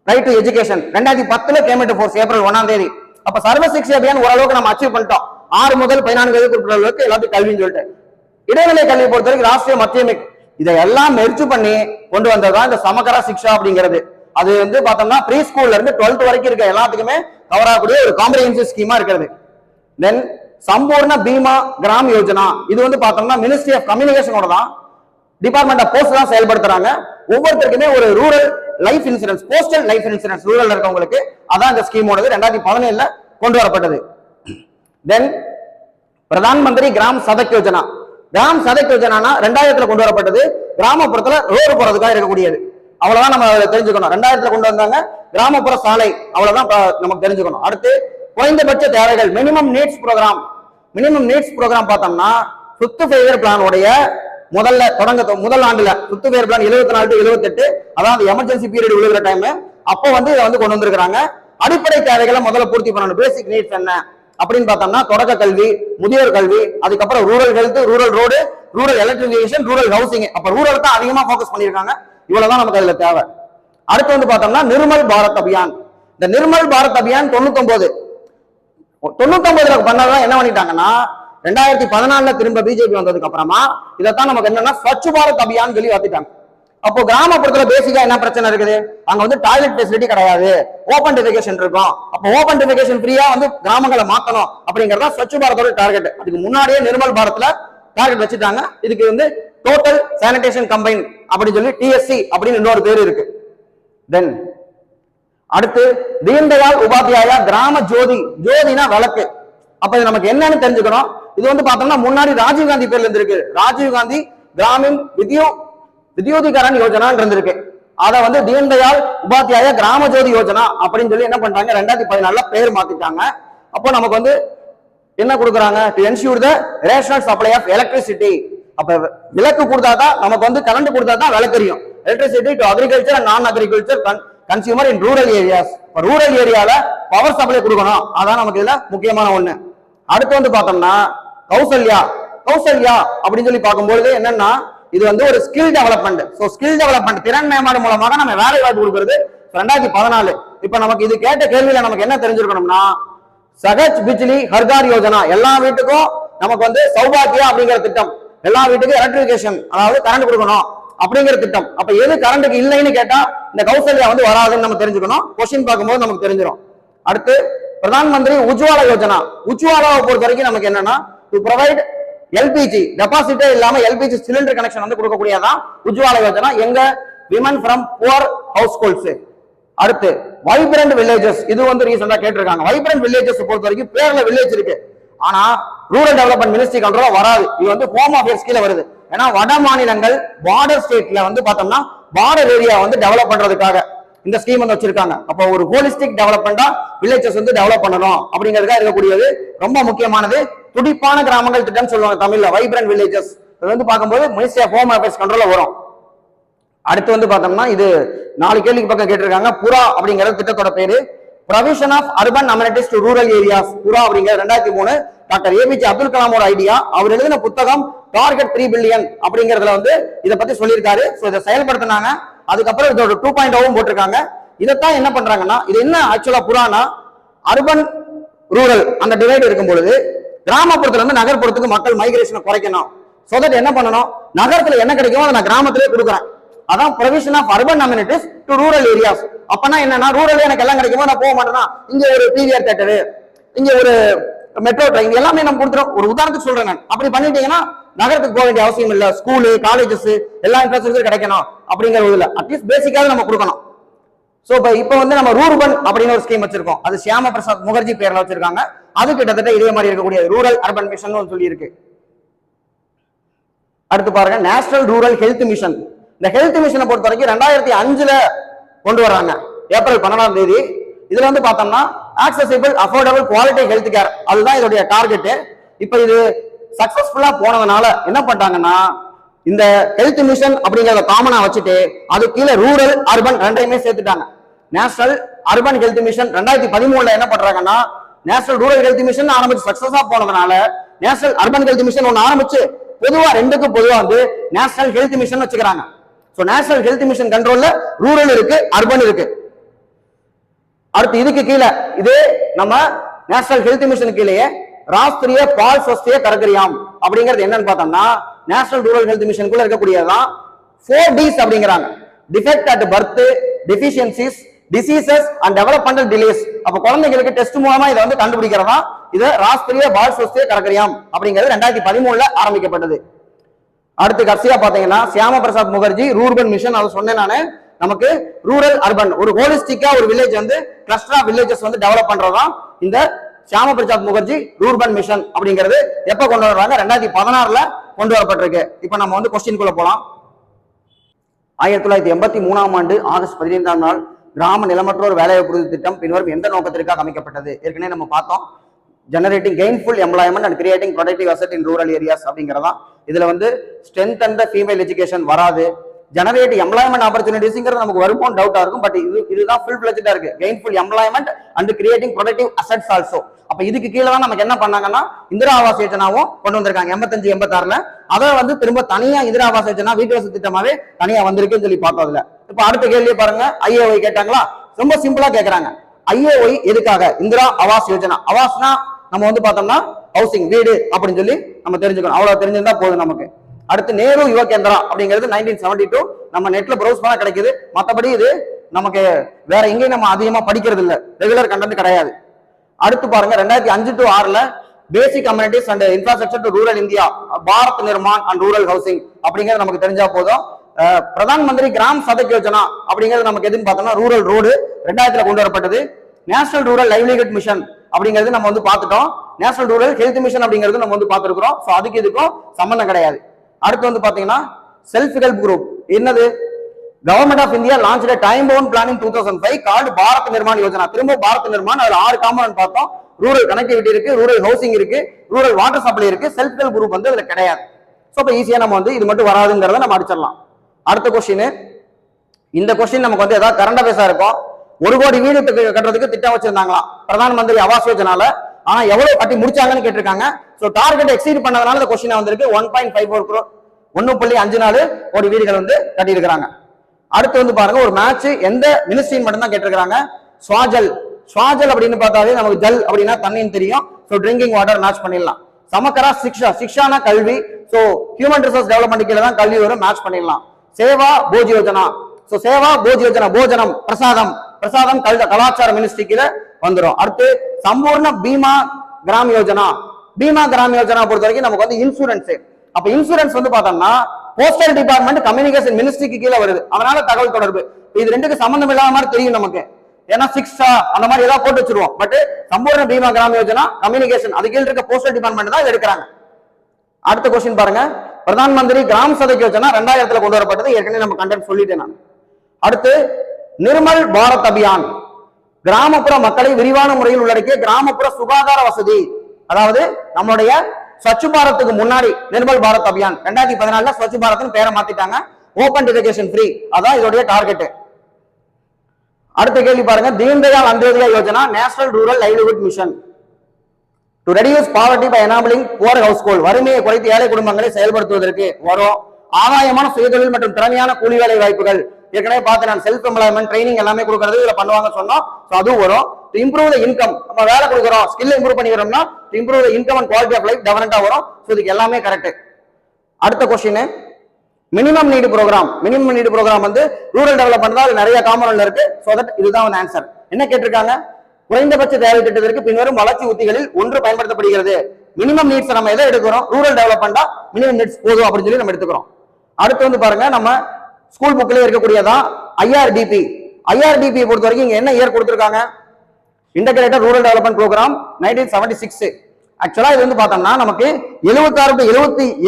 right to education. 2010 game into force April 1ஆம் தேதி. அப்ப சர்வ சிக்ஷா அபியான் ஓரளவுக்கு நம்ம அச்சீவ் பண்ணிட்டோம். 6 முதல் 14 வயதுக்கு அளவுக்கு எல்லாத்தையும் கல்வின்னு சொல்லிட்டு. இடைநிலை கல்வியை பொறுத்த வரைக்கும் ராஷ்டிரிய மத்தியமிக் இதையெல்லாம் மெர்ஜ் பண்ணி கொண்டு வந்ததுதான் இந்த சமகர சிக்ஷா அப்படிங்கிறது. அது வந்து பார்த்தோம்னா ப்ரீ ஸ்கூல்ல இருந்து 12th வரைக்கும் இருக்க எல்லாத்துக்குமே கவர் ஆகக்கூடிய ஒரு காம்ப்ரிஹென்சிவ் ஸ்கீமா இருக்கிறது. தென் சம்பூர்ண பீமா கிராம் யோஜனா, இது வந்து பார்த்தோம்னா மினிஸ்ட்ரி ஆஃப் கம்யூனிகேஷனோட தான், டிபார்ட்மெண்ட் ஆஃப் போஸ்ட் தான் செயல்படுத்துறாங்க. ஒவ்வொருத்தருக்குமே ஒரு rural life insurance, postal life insurance rural இருக்கவங்களுக்கு, அதான் இந்த ஸ்கீமோடது 2017 கொண்டு வரப்பட்டது. தென் பிரதான் மந்திரி கிராம் சதக் யோஜனா. கிராம் சதக் யோஜனா 2000 கொண்டு வரப்பட்டது. கிராமப்புறத்துல ரோடு போறதுக்காக இருக்கக்கூடியது. அவ்வளவுதான் நம்ம தெரிஞ்சுக்கணும். 2000 கொண்டு வந்தாங்க கிராமப்புற சாலை, அவ்வளவுதான் நமக்கு தெரிஞ்சுக்கணும். அடுத்து குறைந்தபட்ச தேவைகள் minimum needs programme. Minimum needs programme பார்த்தோம்னா 5th ஃபேவர் பிளான் உடைய முதல் ஆண்டுல 5th ஃபேவர் பிளான் 74 to 78, அதாவது எமர்ஜென்சி பீரியட் விழுகிற டைம், அப்போ வந்து இதை வந்து கொண்டு வந்திருக்காங்க. அடிப்படை தேவைகளை முதல்ல பூர்த்தி பண்ணணும். பேசிக் நீட்ஸ் என்ன அப்படின்னு பார்த்தோம்னா தொடக்க கல்வி, முதியோர் கல்வி, அதுக்கப்புறம் rural health, rural road, rural electrification, rural housing. அப்ப ரூரல் தான் அதிகமா ஃபோக்கஸ் பண்ணிருக்காங்க. இவ்வளவுதான் நமக்கு அதுல தேவை. அடுத்து வந்து பார்த்தோம்னா நிர்மல் பாரத் அபியான். இந்த நிர்மல் பாரத் அபியான் 99 பண்ணதான் என்ன பண்ணிட்டாங்கன்னா 2014 திரும்ப பிஜேபி வந்ததுக்கு அப்புறமா இதைத்தான் நமக்கு என்னன்னா ஸ்வச் பாரத் அபியான் சொல்லி வந்துட்டாங்க. அப்போ கிராமப்புறத்துல பேசிக்கா என்ன பிரச்சனை இருக்குது, அங்க வந்து டாய்லெட் ஃபெசிலிட்டி கிடையாது, ஓபன் டிஃபிகேஷன் இருக்கும். அப்போ ஓபன் டிஃபிகேஷன் ஃப்ரீயா வந்து கிராமங்களை மாத்தணும் அப்படிங்கறத ஸ்வச் பாரத்தோட டார்கெட். அதுக்கு முன்னாடியே நிர்மல் பாரத்ல டார்கெட் வச்சுட்டாங்க. இதுக்கு வந்து டோட்டல் சானிடேஷன் கம்பைன் அப்படின்னு சொல்லி டிஎஸ்சி அப்படின்னு இன்னொரு பேர் இருக்கு. தென் அடுத்து தீன்தயாள் உபாத்யாயா கிராம ஜோதி. ஜோதினா விளக்கு. அப்ப இது நமக்கு என்னன்னு தெரிஞ்சுக்கணும். இது வந்து பார்த்தோம்னா முன்னாடி ராஜீவ்காந்தி பேர்ல இருந்திருக்கு. ராஜீவ்காந்தி கிராமின் வித்யோதிகரன் யோஜனா இருந்திருக்கு. அதை வந்து தீன்தயாள் உபாத்யாயா கிராம ஜோதி யோஜனா அப்படின்னு சொல்லி என்ன பண்றாங்க 2014 பேர் மாத்திட்டாங்க. அப்போ நமக்கு வந்து என்ன கொடுக்குறாங்க, to ensure the rational supply of electricity. அப்ப விளக்கு கொடுத்தாதான் நமக்கு வந்து கரண்ட் கொடுத்தாதான் விளக்கறியும். Electricity to agriculture and non agriculture consumer in rural areas. Rural ஏரியால பவர் சப்ளை கொடுக்கணும். அதான் நமக்கு இதுல முக்கியமான ஒண்ணு. அடுத்து வந்து பார்த்தோம்னா கௌசல்யா. கௌசல்யா அப்படின்னு சொல்லி பார்க்கும்போது என்னன்னா இது வந்து ஒரு skill development. So skill development திறன் மேம்பாடு மூலமாக நம்ம வேலை வாய்ப்பு கொடுக்கிறது 2014. இப்ப நமக்கு இது கேட்ட கேள்வியில நமக்கு என்ன தெரிஞ்சிருக்கணும்னா சகஜ் பிஜ்லி ஹர்கார் யோஜனா, எல்லா வீட்டுக்கும் நமக்கு வந்து சௌபாக்கியா அப்படிங்கிற திட்டம், எல்லா வீட்டுக்கும் எலக்ட்ரிபிகேஷன் அதாவது கரண்ட் கொடுக்கணும் அப்படிங்கிற திட்டம். அப்ப எது கரண்ட்டுக்கு இல்லைன்னு கேட்டா இந்த கௌசல்யா வந்து வராதுன்னு நம்ம தெரிஞ்சுக்கணும். கொஸ்டின் பார்க்கும்போது நமக்கு தெரிஞ்சிடும். அடுத்து பிரதான் மந்திரி உஜ்வாலா யோஜனா. உஜ்வாலாவை பொறுத்த வரைக்கும் நமக்கு என்னன்னா டு ப்ரொவைட் எல்பிஜி, டெபாசிட்டே இல்லாம எல்பிஜி சிலிண்டர் கனெக்ஷன் வந்து கொடுக்கக்கூடியதான் உஜ்வாலா யோஜனா. எங்க women from poor house holds. அடுத்து வைப்ரண்ட் வில்லேஜஸ். இது வந்து ரீசெண்டா கேட்டிருக்காங்க. வைப்ரண்ட் வில்லேஜஸ் பொறுத்த வரைக்கும் பேர்ல வில்லேஜ் இருக்கு, ஆனா ரூரல் டெவலப்மெண்ட் மினிஸ்ட்ரி கண்ட்ரோல வராது. இது வந்து ஹோம் அஃபேர்ஸ் கீழே வருது. ஏன்னா வட மாநிலங்கள் பார்டர் ஸ்டேட்ல வந்து பார்த்தோம்னா பார்டர் ஏரியா வந்து டெவலப் பண்றதுக்காக இந்த ஸ்கீம் வந்து வச்சிருக்காங்க. அப்போ ஒரு ஹோலிஸ்டிக் டெவலப்மெண்டா வில்லேஜஸ் வந்து டெவலப் பண்ணணும் அப்படிங்கிறதுக்காக இருக்கக்கூடியது ரொம்ப முக்கியமானது. துடிப்பான கிராமங்கள் திட்டம் சொல்லுவாங்க தமிழ்ல, வைப்ரண்ட் வில்லேஜஸ். இது வந்து பார்க்கும்போது மினிஸ்ட்ரி ஆஃப் ஹோம் அஃபேர்ஸ் கண்ட்ரோல வரும். அடுத்து வந்து பார்த்தோம்னா இது 4 கேள்விக்கு பக்கம் கேட்டிருக்காங்க. புரா அப்படிங்கிற திட்டத்தோட பேரு provision of urban amenities to rural areas. PURA அப்படிங்கிற 2003 டாக்டர் ஏபிஜே அப்துல் கலாமோட ஐடியா. அவர் எழுதின புத்தகம் டார்கெட் 3 பில்லியன் அப்படிங்கறதுல வந்து இதை பத்தி சொல்லியிருக்காரு. இதை செயல்படுத்தினாங்க. அதுக்கப்புறம் இதோட 2.0 போட்டிருக்காங்க. இதைத்தான் என்ன பண்றாங்கன்னா, இது என்ன ஆக்சுவலா புரானா அர்பன் ரூரல் அந்த டிவைட் இருக்கும் பொழுது கிராமப்புறத்துல இருந்து நகர்ப்புறத்துக்கு மக்கள் மைக்ரேஷனை குறைக்கணும். சோ தட் என்ன பண்ணணும், நகரத்துல என்ன கிடைக்குமோ அதை நான் கிராமத்திலே கொடுக்குறேன். அதான் provision of urban amenities to rural areas. அப்பனா என்னன்னா ரூரல் எனக்கு எல்லாம் கிடைக்குமோ நான் போக மாட்டேன்னா, இங்க ஒரு பிவிஆர் தியேட்டரு, இங்க ஒரு மெட்ரோ ட்ரெயின் எல்லாமே நம்ம கொடுத்துறோம். ஒரு உதாரணத்துக்கு சொல்றேன் நான். அப்படி பண்ணிட்டீங்கன்னா நகரத்துக்கு போக வேண்டிய அவசியம் இல்ல. ஸ்கூலு, காலேஜஸ் எல்லா இன்ஃப்ராஸ்ட்ரக்சர் கிடைக்கணும் அப்படிங்கிற இதுல அட்லீஸ்ட் பேசிக்காவது நம்ம கொடுக்கணும். சோ இப்ப வந்து நம்ம ரூர்பன் அப்படின்னு ஒரு ஸ்கீம் வச்சிருக்கோம். அது சியாம பிரசாத் முகர்ஜி பேர்ல வச்சிருக்காங்க. அது கிட்டத்தட்ட இதே மாதிரி இருக்கக்கூடிய ரூரல் அர்பன் மிஷன் சொல்லி இருக்கு. அடுத்து பாருங்க நேஷனல் ரூரல் ஹெல்த் மிஷன். இந்த ஹெல்த் மிஷனை பொறுத்த வரைக்கும் 2005 கொண்டு வர்றாங்க, ஏப்ரல் 12ஆம் தேதி. இதுல வந்து பார்த்தோம்னா accessible affordable quality health care, அதுதான் இதோடைய டார்கெட். இப்ப இது சக்சஸ்ஃபுல்லா போனதுனால என்ன பண்ணாங்கன்னா இந்த ஹெல்த் மிஷன் அப்படிங்கறத காமனா வச்சுட்டு அது கீழே ரூரல் அர்பன் ரெண்டையுமே சேர்த்துட்டாங்க. நேஷனல் அர்பன் ஹெல்த் மிஷன் 2013 என்ன பண்றாங்கன்னா, நேஷனல் ரூரல் ஹெல்த் மிஷன் ஆரம்பிச்சு சக்சஸா போனதுனால நேஷனல் அர்பன் ஹெல்த் மிஷன் ஒன்னு ஆரம்பிச்சு பொதுவா ரெண்டுக்கும் பொதுவா வந்து நேஷனல் ஹெல்த் மிஷன் வச்சுக்கிறாங்க. சோ நேஷனல் ஹெல்த் மிஷன் கண்ட்ரோல்ல ரூரல் இருக்கு, அர்பன் இருக்கு. அடுத்து இதுக்கு கீழே இதே நம்ம நேஷனல் ஹெல்த் மிஷன் கீழே ராஷ்டிரிய பால் ஸ்வஸ்திய கரகரியாம் அப்படிங்கிறது என்னன்னு பார்த்தோம்னா, நேஷனல் ரூரல் ஹெல்த் மிஷனுக்குள்ள இருக்கக்கூடியதான் 4Ds அப்படிங்கிறாங்க. Defect at birth, deficiencies, diseases and developmental delays. அப்ப குழந்தைகளுக்கு டெஸ்ட் மூலமா இதை வந்து கண்டுபிடிக்கிறதா இது ராஷ்டிரிய பால் ஸ்வஸ்திய கரகரியாம் அப்படிங்கிறது 2013 ஆரம்பிக்கப்பட்டது. அடுத்து கடைசியா பாத்தீங்கன்னா சியாம பிரசாத் முகர்ஜி ரூர்பன் மிஷன், அதை சொன்னேன் நானு. நமக்கு ரூரல் அர்பன் ஒரு ஹோலிஸ்டிக்கா ஒரு வில்லேஜ் வந்து கிளஸ்டர் ஆஃப் வில்லேஜஸ் வந்து டெவலப் பண்றதா இந்த சியாம பிரசாத் முகர்ஜி ரூர்பன் மிஷன் அப்படிங்கிறது எப்ப கொண்டு வர்றாங்க, 2016 கொண்டு வரப்பட்டிருக்கு. இப்ப நம்ம வந்து கொஸ்டின்குள்ள போலாம். 1983 ஆண்டு ஆகஸ்ட் 15 நாள் கிராம நிலமற்றோர் வேலைவாய்ப்பு திட்டம் பின்வரும் எந்த நோக்கத்திற்காக அமைக்கப்பட்டது? ஏற்கனவே நம்ம பார்த்தோம். Generating gainful employment and creating productive asset in rural areas அப்படிங்கிறதா. இதுல வந்து ஸ்ட்ரென்த் அண்ட் ஃபீமேல் எஜுகேஷன் வராது. ஜெனரேட் எம்ப்ளாய்மெண்ட் ஆப்பர்ச்சுனிட்டிஸ்ங்கிறது நமக்கு வரும்போது டவுட்டா இருக்கும். பட் இதுதான் ஃபுல் ஃபிளெஜ்டா இருக்கு. Gainful employment and creating productive assets also. அப்ப இதுக்கு கீழே தான் நமக்கு என்ன பண்ணாங்கன்னா இந்திரா ஆவாஸ் யோஜனாவும் கொண்டு வந்திருக்காங்க 85-86. அதை வந்து திரும்ப தனியா இந்திரா ஆவாஸ் யோஜனா வீட்டு வசதி திட்டமாவே தனியா வந்திருக்குன்னு சொல்லி பார்த்தோம். அதுல இப்ப அடுத்த கேள்வியே பாருங்க, ஐஏஒய் கேட்டாங்களா? ரொம்ப சிம்பிளா கேக்குறாங்க. ஐஏஒய் எதுக்காக? இந்திரா ஆவாஸ் யோஜனா. ஆவாஸ்னா நம்ம வந்து பார்த்தோம்னா ஹவுசிங், வீடு அப்படின்னு சொல்லி நம்ம தெரிஞ்சுக்கணும். அவ்வளவு தெரிஞ்சிருந்தா போதும் நமக்கு. அடுத்து நேரு யுவ கேந்திரா அப்படிங்கிறது 1972 நம்ம நெட்ல ப்ரௌஸ் பண்ணா கிடைக்குது. மற்றபடி இது நமக்கு வேற எங்கேயும் நம்ம அதிகமா படிக்கிறது இல்ல, ரெகுலர் கண்டென்ட் கிடையாது. அடுத்து பாருங்க 2005 to 6 basic communities and infrastructure to rural India, Bharat Nirman and rural housing அப்படிங்கிறது நமக்கு தெரிஞ்சா போதும். பிரதான் மந்திரி கிராம் சதக் யோஜனா அப்படிங்கிறது நமக்கு எதுன்னு பார்த்தோம்னா ரூரல் ரோடு 2000 கொண்டு வரப்பட்டது. நேஷனல் ரூரல் லைவ்லிஹுட் மிஷன் அப்படிங்கிறது நம்ம வந்து பார்த்துட்டோம். நேஷனல் ரூரல் ஹெல்த் மிஷன் அப்படிங்கிறது நம்ம வந்து பார்த்துருக்கிறோம். ஸோ அதுக்கு இதுக்கும் சம்பந்தம் கிடையாது. அடுத்து வந்து பாத்தீங்கன்னா செல்ஃப் ஹெல்ப் குரூப் என்னது? Government of India launch time bound plan in 2005 called Bharat Nirman Yojana. திரும்ப பாரத் நிர்மான், அதுல 6 காம்பனன்ட் பார்த்தோம். ரூரல் கனெக்டிவிட்டி இருக்கு, ரூரல் ஹவுசிங் இருக்கு, ரூரல் வாட்டர் சப்ளை இருக்கு. செல்ஃப் ஹெல்ப் குரூப் வந்து அதுல கிடையாது. ஸோ இப்போ ஈஸியா நம்ம வந்து இது மட்டும் வராதுங்கிறத நம்ம அடிச்சிடலாம். அடுத்த கொஸ்டின், இந்த கொஸ்டின் நமக்கு வந்து ஏதாவது கரண்ட் அஃபேர்ஸா இருக்கும். 1 கோடி வீடு கட்டுறதுக்கு திட்டம் வச்சிருந்தாங்களா பிரதான் மந்திரி ஆவாஸ் யோஜனால. ஆனா எவ்வளவு கட்டி முடிச்சாங்கன்னு கேட்டிருக்காங்க. சோ டார்கெட் எக்ஸீட் பண்ணதுனால இந்த கொஸ்டின் வந்திருக்கு. 1.54 crore 1.54 கோடி வீடுகள் வந்து கட்டி இருக்காங்க. அடுத்து வந்து பாருங்க, ஒரு மேட்ச் எந்த மினிஸ்ட்ரி மட்டும் தான் கேட்டிருக்காங்க. ஸ்வாஜல். ஸ்வாஜல் அப்படின்னு பார்த்தாலே நமக்கு ஜல் அப்படின்னா தண்ணின்னு தெரியும். சோ ட்ரிங்கிங் வாட்டர் மேட்ச் பண்ணிடலாம். சமக்கரா சிக்ஷா, சிக்ஷானா கல்வி. சோ ஹியூமன் ரிசோர்ஸ் டெவலப்மெண்ட் கீழே தான் கல்வி வரும், மேட்ச் பண்ணிடலாம். சேவா போஜ் யோஜனா. சோ சேவா போஜ் யோஜனா, போஜனம் பிரசாதம், பிரசாதம் கலாச்சார மினிஸ்ட்ரி கீழே வந்துடும். அடுத்து சம்பூர்ண பீமா கிராம் யோஜனா. பீமா கிராம் யோஜனா பொறுத்த வரைக்கும் நமக்கு வந்து இன்சூரன்ஸ். அப்ப இன்சூரன்ஸ் வந்து பார்த்தோம்னா போஸ்டல் டிபார்ட்மெண்ட் கம்யூனிகேஷன் மினிஸ்ட்ரிக்கு கீழே வருது. அதனால தகவல் தொடர்பு. இது ரெண்டுக்கு சம்பந்தம் இல்லாத மாதிரி தெரியும் நமக்கு. ஏன்னா சிக்ஸா அந்த மாதிரி ஏதாவது போட்டு வச்சிருவோம். பட் சம்பூர்ண பீமா கிராம் யோஜனா கம்யூனிகேஷன், அது கீழே இருக்க போஸ்டல் டிபார்ட்மெண்ட் தான் எடுக்கிறாங்க. அடுத்த கொஸ்டின் பாருங்க, பிரதான் மந்திரி கிராம் சதக் யோஜனா 2000 கொண்டு வரப்பட்டது. ஏற்கனவே நம்ம கண்டென்ட் சொல்லிட்டேன் நான். அடுத்து நிர்மல் பாரத் அபியான், கிராமப்புற மக்களை விரிவான முறையில் உள்ளடக்கிய கிராமப்புற சுகாதார வசதி. அதாவது நம்மளுடைய ஸ்வச் பாரத்துக்கு முன்னாடி நிர்மல் பாரத் அபியான் 2014 ஸ்வச் பாரத் பேரை மாத்திட்டாங்க. ஓபன் டிஃபெகேஷன் ஃப்ரீ, அதான் இதோடைய டார்கெட். அடுத்த கேள்வி பாருங்க, Deen Dayal Antyodaya Yojana national rural livelihood mission to reduce poverty by enabling poor household, வறுமையை குறைத்து ஏழை குடும்பங்களை செயல்படுத்துவதற்கு வரும். ஆதாயமான சுயதொழில் மற்றும் திறமையான கூலி வேலை வாய்ப்புகள். ஏற்கனவே பார்த்து நான் செல்ஃப் எம்ப்ளாய்மெண்ட் ட்ரைனிங் எல்லாமே கொடுக்கறது இதுல பண்ணுவாங்க சொன்னோம். அதுவும் வரும். டு இம்ப்ரூவ் த இன்கம், நம்ம வேலை கொடுக்குறோம், ஸ்கில் இம்ப்ரூவ் பண்ணிக்கிறோம்னா to improve the income and quality of life டெவலப்மெண்டா வரும். ஸோ இதுக்கு எல்லாமே கரெக்ட். அடுத்த question, minimum need program. Minimum need program வந்து ரூரல் டெவலப்மெண்ட் தான், நிறைய காம்பனன்ட்ல இருக்கு. ஸோ தட் இதுதான் வந்து ஆன்சர். என்ன கேட்டிருக்காங்க? குறைந்தபட்ச தேவை திட்டத்திற்கு பின்வரும் வளர்ச்சி உத்திகளில் ஒன்று பயன்படுத்தப்படுகிறது. மினிமம் நீட்ஸ் நம்ம எதை எடுக்கிறோம்? ரூரல் டெவலப்மெண்டா மினிமம் நீட்ஸ் போதும் அப்படின்னு சொல்லி நம்ம எடுத்துக்கிறோம். அடுத்து வந்து பாருங்க, நம்ம ஸ்கூல் புக்ல இருக்கக்கூடியதான் ஐஆர்டிபி. ஐஆர்டிபி பொறுத்த வரைக்கும் இங்க என்ன இயர் கொடுத்திருக்காங்க? Integrated rural development programme 1976. ஆக்சுவலா இது வந்து பார்த்தோம்னா நமக்கு 76 to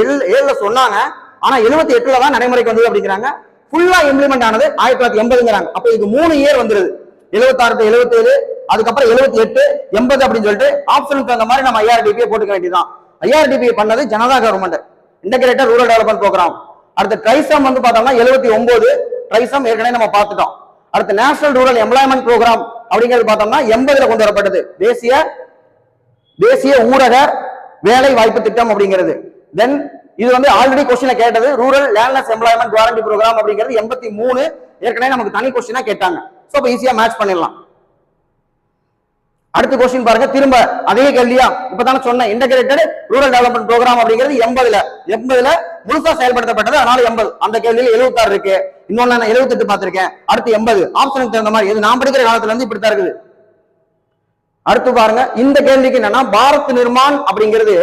77 சொன்னாங்க. ஆனா 78 தான் நடைமுறைக்கு வந்தது அப்படிங்கிறாங்க. ஃபுல்லா இம்ப்ளிமெண்ட் ஆனது 1980ங்கிறாங்க. அப்ப இது 3 இயர் வந்துருது. 76 to 77, அதுக்கப்புறம் 78, 80 அப்படின்னு சொல்லிட்டு ஆப்ஷனுக்கு அந்த மாதிரி நம்ம ஐஆர்டிபியை போட்டுக்க வேண்டியதான். ஐஆர்டிபி பண்ணது Janata government, integrated rural development programme. அடுத்த ட்ரைசம் வந்து பார்த்தோம்னா 79. ட்ரைசம் ஏற்கனவே நம்ம பார்த்துட்டோம். அடுத்து நேஷனல் ரூரல் எம்ப்ளாய்மெண்ட் ப்ரோக்ராம் அப்படிங்கிறது பார்த்தோம்னா 80ல கொண்டு வரப்பட்டது, தேசிய ஊரக வேலை வாய்ப்பு திட்டம் அப்படிங்கிறது. தென் இது வந்து ஆல்ரெடி கொஸ்டின்ல கேட்டது, rural landless employment guarantee programme அப்படிங்கிறது 83, ஏற்கனவே நமக்கு தனி கொஸ்டினா கேட்டாங்க. சோ அப்ப ஈஸியா மேட்ச் பண்ணிடலாம். அடுத்த கொஸ்டின் பாருங்க, திரும்ப அதே கேள்வியா, இப்பதானே சொன்னேன் இன்டகிரேட்டட் ரூரல் டெவலப்மெண்ட் ப்ரோக்ராம் அப்படிங்கிறது 80ல முழுசா செயல்படுத்தப்பட்டது, அதனால 80. அந்த கேள்வியில 76 இருக்கு, இன்னொன்னு நான் 78 பார்த்திருக்கேன். அடுத்து 80 ஆப்ஷனுக்கு தகுந்த மாதிரி, இது நான் படிக்கிற காலத்துல இருந்து இப்படித்தான் இருக்குது. அடுத்து பாருங்க, இந்த கேள்விக்கு என்னன்னா பாரத் நிர்மான் அப்படிங்கிறது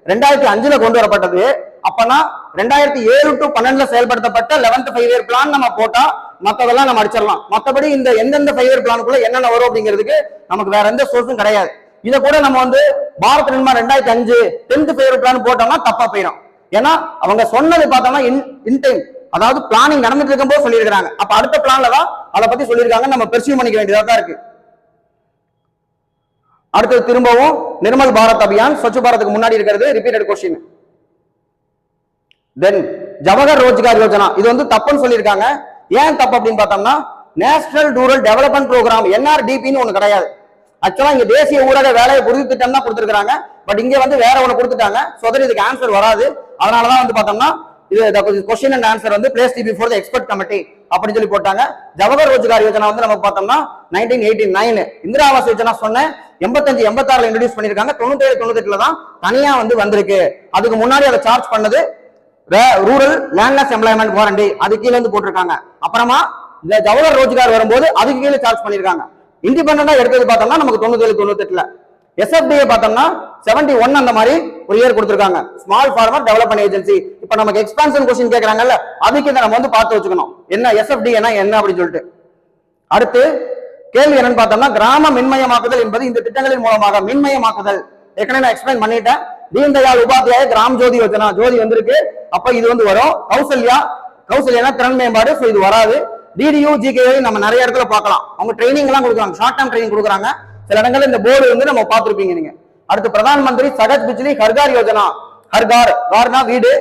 2005ல கொண்டு வரப்பட்டது. அப்பனா 2007 to 12ல செயல்படுத்தப்பட்ட 11th 5 year பிளான் நம்ம போட்டா மத்ததெல்லாம் நம்ம அடிச்சிடலாம். மத்தபடி இந்த எந்தெந்த 5 year பிளானுக்குள்ள என்னென்ன வரும் அப்படிங்கிறதுக்கு நமக்கு வேற எந்த சோர்ஸும் கிடையாது. இத கூட நம்ம வந்து Bharat Nirman 2005 10th 5 year plan போட்டோம்னா தப்பா போயிடும். ஏன்னா அவங்க சொன்னது பார்த்தோம்னா இன் டைம், அதாவது பிளானிங் நடந்துட்டு இருக்கும்போது சொல்லியிருக்காங்க. அப்ப அடுத்த பிளான்ல தான் அதை பத்தி சொல்லியிருக்காங்க, நம்ம பெர்சியூ பண்ணிக்க வேண்டியதா தான் இருக்கு. அடுத்தது திரும்பவும் நிர்மல் பாரத் அபியான், ஸ்வச் பாரத்துக்கு முன்னாடி இருக்கிறது ரிப்பீட்டட் கொஸ்டின். தென் ஜவஹர் ரோஜ்கார் யோஜனா, இது வந்து தப்புன்னு சொல்லியிருக்காங்க. ஏன் தப்பு அப்படின்னு பார்த்தோம்னா, நேஷனல் ரூரல் டெவலப்மெண்ட் ப்ரோக்ராம் NRDPன்னு ஒண்ணு கிடையாது. ஆக்சுவலா இங்க தேசிய ஊரக வேலை உறுதி திட்டம் தான் கொடுத்திருக்காங்க. பட் இங்க வந்து வேற ஒண்ணு கொடுத்துட்டாங்க. சோ இதுக்கு ஆன்சர் வராது. அதனாலதான் வந்து பார்த்தோம்னா இது கொஸ்டின் அண்ட் ஆன்சர் வந்து placed before the expert committee அப்படின்னு சொல்லி போட்டாங்க. ஜவஹர் ரோஜ்கார் யோஜனா வந்து நம்ம பார்த்தோம்னா 1989, இந்திரா ஆவாஸ் யோஜனா சொன்னேன் 85 86ல இன்ட்ரோடியூஸ் பண்ணிருக்காங்க. 97 98ல தான் தனியா வந்து வந்திருக்கு. அதுக்கு முன்னாடி அதை சார்ஜ் பண்ணது ரூரல் லேண்ட்லெஸ் எம்ப்ளாய்மெண்ட் வாரண்டி, அது கீழே இருந்து போட்டிருக்காங்க. அப்புறமா இந்த ஜவஹர் ரோஜ்கார் வரும்போது அதுக்கு கீழே சார்ஜ் பண்ணிருக்காங்க. இண்டிபெண்டா எடுத்தது பார்த்தோம்னா நமக்கு 97 98ல. SFDA பார்த்தோம்னா 71 அந்த மாதிரி ஒரு இயர் கொடுத்திருக்காங்க, ஸ்மால் ஃபார்மர் டெவலப்மெண்ட் ஏஜென்சி. இப்ப நமக்கு எக்ஸ்பான்ஷன் கொஸ்டின் கேக்குறாங்கல்ல, அதுக்கு நம்ம வந்து பார்த்து வச்சுக்கணும் என்ன SFDA என்ன அப்படின்னு சொல்லிட்டு. அடுத்து கேள்வி என்னன்னு பார்த்தோம்னா, கிராம மின்மயமாக்குதல் என்பது இந்த திட்டங்களின் மூலமாக மின்மயமாக்குதல். ஏற்கனவே நான் எக்ஸ்பிளைன் பண்ணிட்டேன். தீன் தயாள் உபாத்யாய கிராம் ஜோதி யோஜனா, ஜோதி வந்திருக்கு, அப்ப இது வந்து வரும். கௌசல்யா திறன் மேம்பாடு, சோ இது வராது. DDU GKU நம்ம நிறைய இடத்துல பார்க்கலாம், அவங்க ட்ரைனிங் எல்லாம் கொடுக்குறாங்க, ஷார்ட் டேர்ம் ட்ரைனிங் கொடுக்குறாங்க. சில இடங்கள்ல இந்த போர்டு வந்து நம்ம பார்த்திருப்பீங்க நீங்க. அடுத்து பிரதான் மந்திரி சகஜ் பிஜ்லி ஹர்கார் யோஜனா, கார்னா வீடு,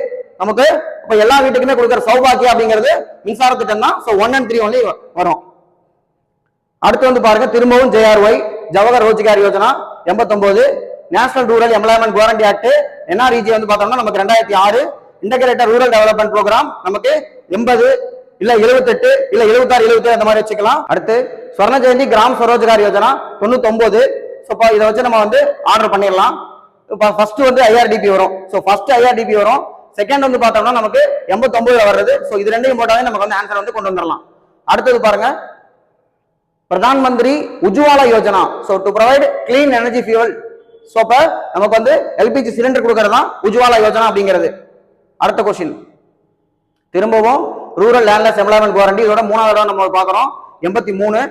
நமக்கு இப்ப எல்லா வீட்டுக்குமே கொடுக்குற சௌபாக்கியா அப்படிங்கிறது மின்சார திட்டம் தான். சோ 1 and 3 ஒன்லி வரும். அடுத்து வந்து பாருங்க, திரும்பவும் JRY Jawahar Rozgar Yojana 89, national rural employment guarantee act NREG வந்து பார்த்தோம்னா நமக்கு 2006, இன்டகிரேட்டட் ரூரல் டெவலப்மெண்ட் ப்ரோக்ராம் நமக்கு 80 இல்ல 78 இல்ல 76 77 அந்த மாதிரி வச்சுக்கலாம். அடுத்து ஸ்வர்ண ஜெயந்தி கிராம் ஸ்வரோஜ்கார் யோஜனா 99. சோ இதை வச்சு நம்ம வந்து ஆர்டர் பண்ணிடலாம். ஃபர்ஸ்ட் வந்து IRDP வரும். சோ ஃபர்ஸ்ட் IRDP வரும், செகண்ட் வந்து பார்த்தோம்னா நமக்கு 89ல வர்றது. சோ இது ரெண்டையும் போட்டாலே நமக்கு வந்து ஆன்சர் வந்து கொண்டு வந்துடலாம். அடுத்தது பாருங்க, Pradhan Mantri Ujjwala Yojana, so to provide clean energy fuel. So இப்ப நமக்கு வந்து LPG சிலிண்டர் கொடுக்கறது தான் உஜ்வாலா யோஜனா அப்படிங்கிறது. அடுத்த கொஸ்டின் திரும்பவும் ரூரல் லேண்ட்லெஸ் எம்ப்ளாய்மெண்ட் கேரண்டி, இதோட மூணாவது நம்ம பார்க்கிறோம் 83.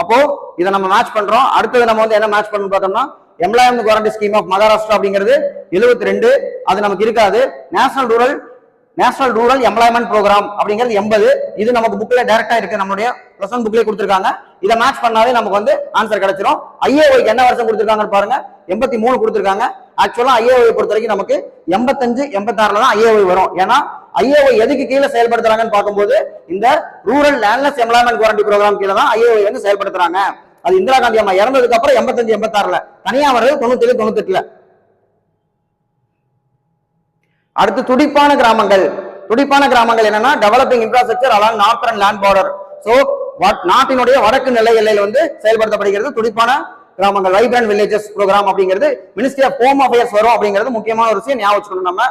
அப்போ இதை நம்ம மேட்ச் பண்றோம். அடுத்தது நம்ம வந்து என்ன மேட்ச் பண்ணணும் பார்த்தோம்னா, employment guarantee scheme of Maharashtra அப்படிங்கிறது 72, அது நமக்கு இருக்காது. நேஷனல் ரூரல் எம்ப்ளாய்மெண்ட் ப்ரோக்ராம் அப்படிங்கிறது 80, இது நமக்கு புக்ல டைரக்டா இருக்கு, நம்மளுடைய +1 புக்லயே கொடுத்திருக்காங்க. இதை மேட்ச் பண்ணாவே நமக்கு வந்து ஆன்சர் கிடைச்சிரும். IAOக்கு என்ன வருஷம் கொடுத்திருக்காங்கன்னு பாருங்க, 83 கொடுத்திருக்காங்க. ஆக்சுவலா IAOவை பொறுத்த வரைக்கும் நமக்கு 85 86ல தான் IAO வரும். ஏன்னா IAO எதுக்கு கீழே செயல்படுத்துறாங்கன்னு பார்க்கும்போது இந்த rural landless employment guarantee programme கீழே தான் IAO வந்து செயல்படுத்துறாங்க. அது இந்திரா காந்தி அம்மா இறந்ததுக்கு அப்புறம் 85 86ல, தனியா வர்றது 97 98ல. அடுத்து துடிப்பான கிராமங்கள் என்னன்னா, developing infrastructure along northern land border. So நாட்டினுடைய வடக்கு எல்லை எல்லையில வந்து செயல்படுத்தப்படுகிறது துடிப்பான கிராமங்கள், வைப்ரண்ட் வில்லேஜஸ் ப்ரோக்ராம் அப்படிங்கிறது மினிஸ்ட்ரி ஆஃப் ஹோம் அஃபேர்ஸ் வரும் அப்படிங்கிறது முக்கியமான ஒரு விஷயம் ஞாபகம் வச்சுக்கணும் நம்ம.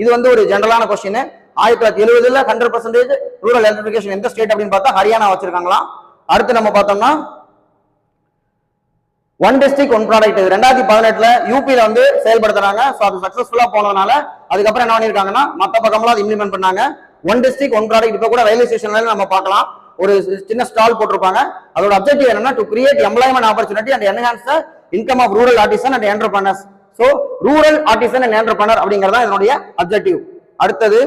இது வந்து ஒரு ஜெனரலான கொஸ்டின். 1970ல 100% ரூரல் எலக்ட்ரிஃபிகேஷன் எந்த ஸ்டேட் அப்படின்னு பார்த்தா ஹரியானா வச்சிருக்காங்களா. அடுத்து நம்ம பார்த்தோம்னா ஒன் டிஸ்ட்ரிக்ட் ஒன் ப்ராடக்ட் 2018ல யூபியில வந்து செயல்படுத்துறாங்க. சோ அது சக்சஸ்ஃபுல்லா போனதுனால அதுக்கப்புறம் என்ன பண்ணிருக்காங்கன்னா மத்த பக்கம்லாம் அது இம்ப்ளிமெண்ட் பண்ணாங்க. ஒன் டிஸ்ட்ரிக்ட் ஒன் ப்ராடக்ட் இப்ப கூட ரயில்வே ஸ்டேஷன்ல நம்ம பார்க்கலாம், ஒரு சின்ன ஸ்டால் போட்டிருப்பாங்க. அதோட அப்ஜெக்டிவ் என்னன்னா, to create employment opportunity and enhance the income of rural artisan and entrepreneurs. So rural artisan and entrepreneur அப்படிங்கறதா இதனுடைய அப்ஜெக்டிவ். அடுத்தது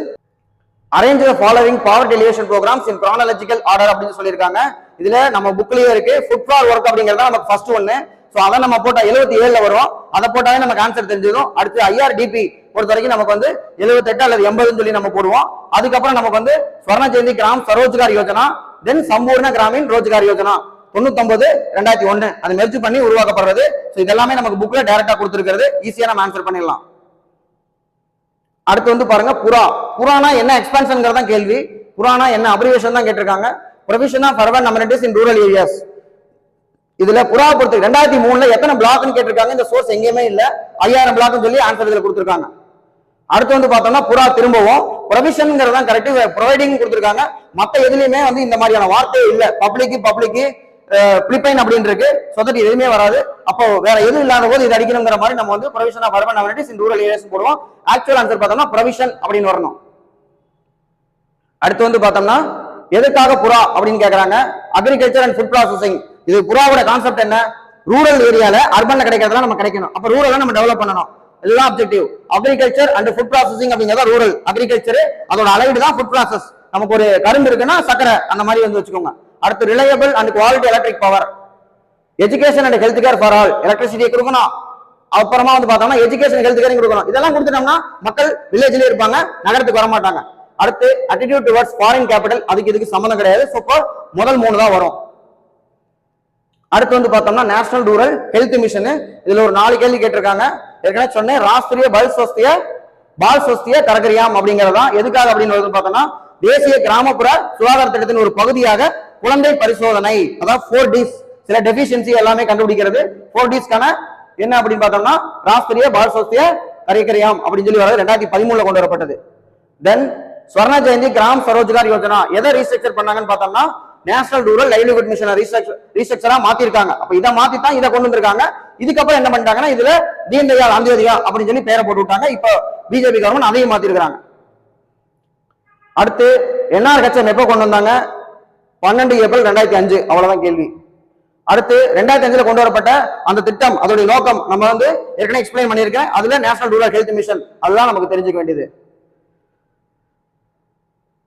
arrange the following poverty elevation programs in chronological order அப்படின்னு சொல்லியிருக்காங்க. இதுல நம்ம புக்லயே இருக்கு, ஃபுட் ஃபார் ஒர்க் அப்படிங்கறத நமக்கு ஃபர்ஸ்ட் ஒன்னு. சோ அதை நம்ம போட்டா 77ல வரும், அதை போட்டாலே நமக்கு ஆன்சர் தெரிஞ்சிடும். அடுத்து IRDP பொறுத்த வரைக்கும் நமக்கு வந்து 78 அல்லது 80ன்னு சொல்லி நம்ம போடுவோம். அதுக்கப்புறம் நமக்கு வந்து ஸ்வர்ண ஜெயந்தி கிராம் சரோஜ்கார் யோஜனா தென் சம்பூர்ண கிராமீன் ரோஜ்கார் யோஜனா 99/2001 அது மெர்ஜ் பண்ணி உருவாக்கப்படுறது. இதெல்லாமே நமக்கு புக்ல டைரக்டா கொடுத்திருக்கிறது, ஈஸியா நம்ம ஆன்சர் பண்ணிடலாம். அடுத்து வந்து பாருங்க புறா. புறானா என்ன எக்ஸ்பான்ஷன்ங்கிறதான் கேள்வி. புறானா என்ன அப்ரிவேஷன் தான் கேட்டிருக்காங்க. Provision of urban amenities in rural areas. இதுல புறா பொறுத்து 2003 எத்தனை பிளாக்னு கேட்டிருக்காங்க. இந்த சோர்ஸ் எங்கேயுமே இல்ல, 5000 பிளாக்னு சொல்லி ஆன்சர் இதுல கொடுத்திருக்காங்க. அடுத்து வந்து பார்த்தோம்னா புறா திரும்பவும் ப்ரொவிஷன்ங்கிறது தான் கரெக்ட், ப்ரொவைடிங் கொடுத்திருக்காங்க. மத்த எதுலயுமே வந்து இந்த மாதிரியான வார்த்தையே இல்ல. பப்ளிக் பிளிப்பைன் அப்படின்னு இருக்கு, சொசைட்டி எதுவுமே வராது. அப்போ வேற எதுவும் இல்லாத போது இது அடிக்கணுங்கிற மாதிரி நம்ம வந்து provision of urban amenities in rural areas போடுவோம். ஆக்சுவல் ஆன்சர் பார்த்தோம்னா ப்ரொவிஷன் அப்படின்னு வரணும். அடுத்து வந்து பார்த்தோம்னா எதுக்காக புறா அப்படின்னு கேட்கறாங்க. Agriculture and food processing. இது புறாவோட கான்செப்ட் என்ன, ரூரல் ஏரியால அர்பன்ல கிடைக்கிறதெல்லாம் நம்ம கிடைக்கணும். அப்ப ரூரல் நம்ம டெவலப் பண்ணணும், இதுதான் objective. Agriculture and food processing அப்படிங்கிறத ரூரல். அக்ரிகல்ச்சர் அதோட அளவீடு தான் ஃபுட் ப்ராசஸ். நமக்கு ஒரு கரும்பு இருக்குன்னா சக்கரை அந்த மாதிரி வந்து வச்சுக்கோங்க. அடுத்து reliable and quality electric power. Education and health care for all, எலக்ட்ரிசிட்டியை கொடுக்கணும். அப்புறமா வந்து பார்த்தோம்னா எஜுகேஷன் ஹெல்த் கேர் கொடுக்கணும். இதெல்லாம் கொடுத்துட்டோம்னா மக்கள் வில்லேஜ்லயே இருப்பாங்க, நகரத்துக்கு வர மாட்டாங்க. அடுத்து அட்டிடியூட் டுவர்ட்ஸ் ஃபாரின் கேபிட்டல், இதுக்கு சம்பந்தம் கிடையாது. முதல் 3 தான் வரும். அடுத்து வந்து பார்த்தோம்னா நேஷனல் ரூரல் ஹெல்த் மிஷன். இதுல ஒரு 4 கேள்வி கேட்டிருக்காங்க. ஏற்கனவே சொன்னேன், ராஷ்டிரிய பால் ஸ்வஸ்திய கரகரியாம் அப்படிங்கறதா. எதுக்காக அப்படின்னு பார்த்தோம்னா தேசிய கிராமப்புற சுகாதார திட்டத்தின் ஒரு பகுதியாக குழந்தை பரிசோதனை, அதாவது 4Ds சில டெபிஷியன்சி எல்லாமே கண்டுபிடிக்கிறது. 4Dsக்கான என்ன அப்படின்னு பார்த்தோம்னா ராஷ்டிரிய பால் ஸ்வஸ்திய கரகரியாம் அப்படின்னு சொல்லி வர்றது 2013 கொண்டு வரப்பட்டது. தென் ஸ்வர்ண ஜெயந்தி கிராம் ஸ்வரோஜ்கார் யோஜனா எதை ரீஸ்ட்ரக்சர் பண்ணாங்கன்னு பார்த்தோம்னா நேஷனல் ரூரல் லைவ்லிஹுட் மிஷன் ரீஸ்ட்ரக்சரா மாத்திருக்காங்க. அப்ப இதை மாத்தி தான் இதை கொண்டு வந்திருக்காங்க. இதுக்கப்புறம் என்ன பண்ணிட்டாங்கன்னா இதுல தீன் தயாள் அந்தியோதயா அப்படின்னு சொல்லி பேரை போட்டு விட்டாங்க. இப்போ பிஜேபி கவர்மெண்ட் அதையும் மாத்திருக்காங்க. அடுத்து NRHM எப்போ கொண்டு வந்தாங்க, 12 ஏப்ரல் 2005. அவ்வளவுதான் கேள்வி. அடுத்து 2005 கொண்டு வரப்பட்ட அந்த திட்டம், அதோட நோக்கம் நம்ம வந்து ஏற்கனவே எக்ஸ்பிளைன் பண்ணியிருக்கேன். அதுல நேஷனல் ரூரல் ஹெல்த் மிஷன், அதுதான் நமக்கு தெரிஞ்சுக்க வேண்டியது.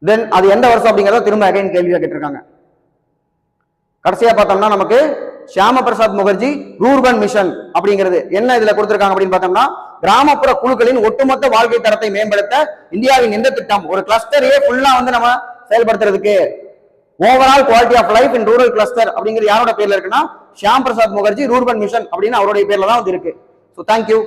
தென் அது எந்த வருஷம் அப்படிங்கறத திரும்ப அகைன் கேள்வியா கேட்டிருக்காங்க. கடைசியா பார்த்தோம்னா நமக்கு ஷியாம பிரசாத் முகர்ஜி ரூர்பன் மிஷன் அப்படிங்கிறது என்ன இதுல கொடுத்திருக்காங்க அப்படின்னு பார்த்தோம்னா கிராமப்புற குழுக்களின் ஒட்டுமொத்த வாழ்க்கை தரத்தை மேம்படுத்த இந்தியாவின் இந்த திட்டம் ஒரு கிளஸ்டரையே ஃபுல்லா வந்து நம்ம செயல்படுத்துறதுக்கு overall quality of life in rural cluster அப்படிங்கிற யாரோட பேர்ல இருக்குன்னா ஷியாம் பிரசாத் முகர்ஜி ரூர்பன் மிஷன் அப்படின்னு அவருடைய பேர்ல தான் வந்து இருக்கு. So thank you.